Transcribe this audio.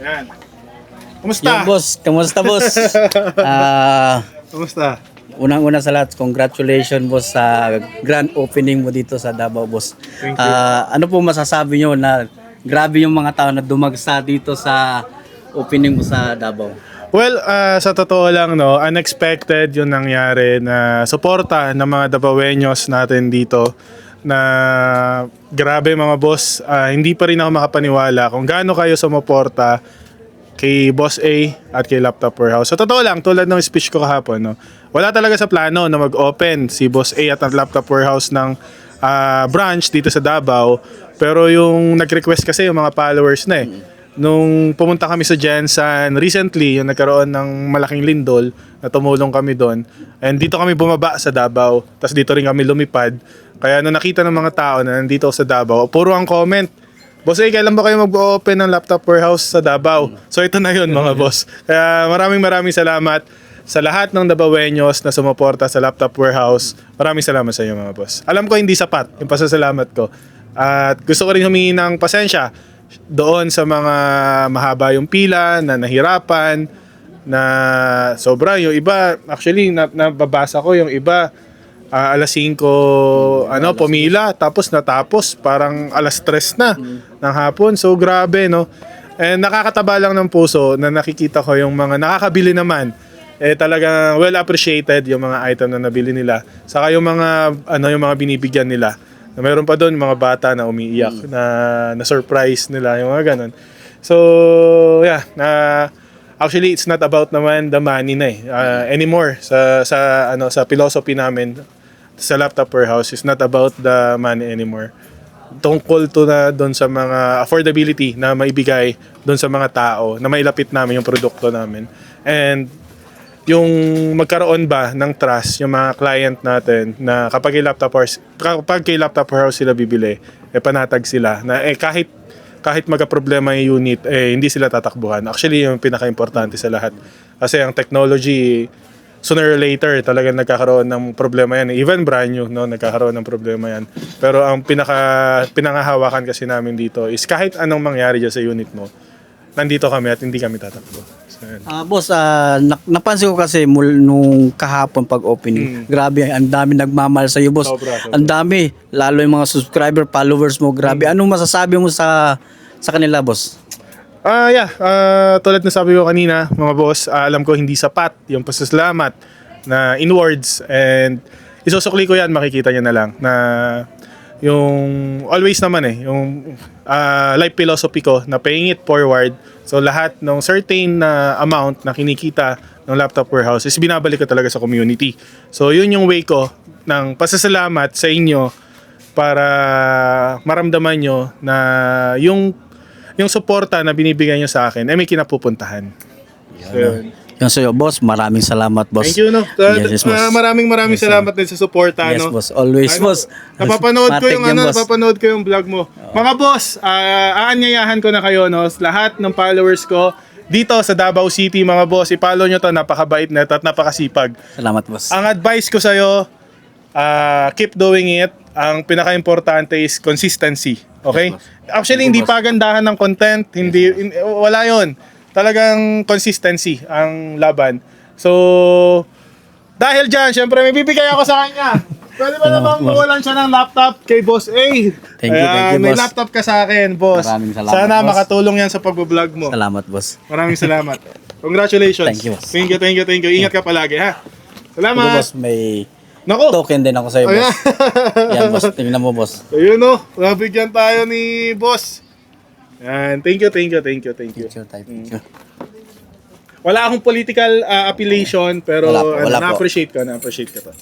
Ayan. Kumusta? Yo, boss. Kamusta, boss? Kumusta? Unang-una sa lahat, congratulations, boss, sa grand opening mo dito sa Davao, boss. Thank you. Ano po masasabi nyo na grabe yung mga tao na dumagsa dito sa opening mo sa Davao? Well, sa totoo lang, no, unexpected yung nangyari na suporta ng mga Davaoeños natin dito na grabe mga boss. Hindi pa rin ako makapaniwala kung gaano kayo sumuporta kay Boss A at kay Laptop Warehouse. Sa totoo lang, tulad ng speech ko kahapon, no, wala talaga sa plano na mag-open si Boss A at ang Laptop Warehouse ng branch dito sa Davao. Pero yung nag-request kasi yung mga followers na nung pumunta kami sa Jensen recently, yung nagkaroon ng malaking lindol na tumulong kami doon. And dito kami bumaba sa Davao. Tapos dito rin kami lumipad. Kaya nung nakita ng mga tao na nandito sa Davao, puro ang comment, Boss, kailan ba kayo mag-open ng Laptop Warehouse sa Davao? So ito na yun mga boss. Kaya maraming salamat sa lahat ng Davaoeños na sumuporta sa Laptop Warehouse. Maraming salamat sa inyo mga boss. Alam ko hindi sapat yung pasasalamat ko. At gusto ko rin humingi ng pasensya doon sa mga mahaba yung pila, na nahirapan, na sobra. Yung iba, actually, nababasa ko yung iba, alas 5, pumila, tapos natapos, parang alas 3 na ng hapon. So, grabe, no? And nakakataba lang ng puso na nakikita ko yung mga nakakabili naman. Talagang well appreciated yung mga item na nabili nila. Saka yung mga, yung mga binibigyan nila. Mayroon pa doon mga bata na umiiyak na surprise nila yung mga ganun. So yeah, actually it's not about naman the money na anymore sa philosophy namin sa Laptop Warehouse. Is not about the money anymore. Tungkol to na doon sa mga affordability na maibigay doon sa mga tao na mailapit namin yung produkto namin. And yung magkaroon ba ng trust yung mga client natin na kapag kay Laptop Warehouse sila bibili, panatag sila na kahit magka-problema yung unit, hindi sila tatakbuhan. Actually, yung pinaka-importante sa lahat. Kasi ang technology, sooner or later, talagang nagkakaroon ng problema yan. Even brand new, no, nagkakaroon ng problema yan. Pero ang pinangahawakan kasi namin dito is kahit anong mangyari dyan sa unit mo, nandito kami at hindi kami tatakbo. So, Boss, napansin ko kasi nung kahapon pag-opening, grabe, ang dami nagmamahal sa iyo, boss. Sobra. Ang dami, lalo yung mga subscriber, followers mo, grabe. Anong masasabi mo sa kanila, boss? Tulad na sabi ko kanina, mga boss, alam ko hindi sapat yung pasasalamat na in words, and isusukli ko yan, makikita nyo na lang na yung always naman yung life philosophy ko na paying it forward. So lahat ng certain na amount na kinikita ng Laptop Warehouse is binabalik ko talaga sa community. So yun yung way ko ng pasasalamat sa inyo para maramdaman nyo na yung suporta na binibigay nyo sa akin ay may kinapupuntahan. So, Yung sa'yo, boss, maraming salamat, boss. thank you, no? Yes, boss. Maraming salamat din sa suporta, Yes, no? boss. Always, boss. Napapanood ko yung Matik yan, boss. napapanood ko yung vlog mo. Mga boss, aanyayahan ko na kayo, no? Lahat ng followers ko dito sa Davao City, mga boss, i-follow nyo to, napakabait na ito at napakasipag. Salamat, boss. Ang advice ko sa'yo, keep doing it. Ang pinaka-importante is consistency. Okay? Yes, boss. Actually, Thank you, hindi boss. pagandahan ng content, wala yon. Talagang consistency ang laban. So, dahil dyan, syempre may bibigay ako sa kanya. Pwede ba namang mawalan siya ng laptop kay Boss A? Thank you, may boss. laptop ka sa akin, boss. Maraming salamat, Sana boss. makatulong yan sa pag-vlog mo. Salamat, boss. Maraming salamat. Congratulations. Thank you, boss. Thank you. Ingat ka palagi, ha? Ito, Salamat. boss, may Nako. token din ako sa'yo, boss. Yan, boss. Tingnan mo, boss. Ayun, no. Nabigyan tayo ni boss. Yan. Thank you. Picture type, picture. Wala akong political affiliation, pero Wala po. na-appreciate ko to.